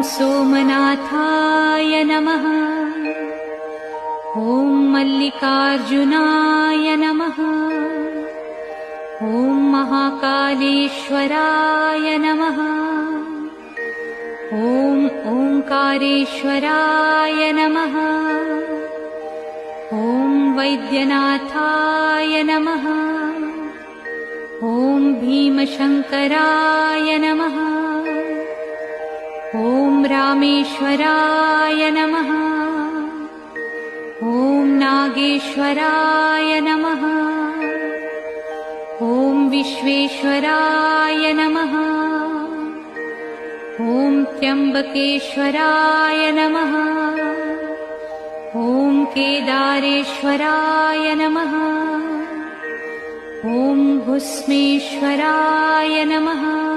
सोमनाथाय नमः। ॐ मल्लिकार्जुनाय नमः। ॐ महाकालेश्वराय नमः। ॐ ओंकारेश्वराय नमः। ॐ वैद्यनाथाय नमः। ॐ भीमशंकराय नमः। ॐ रामेश्वराय नमः। ॐ नागेश्वराय नमः। ॐ विश्वेश्वराय नमः। ॐ त्र्यंबकेश्वराय नमः। ॐ केदारेश्वराय नमः। ॐ भुस्मेश्वराय नमः।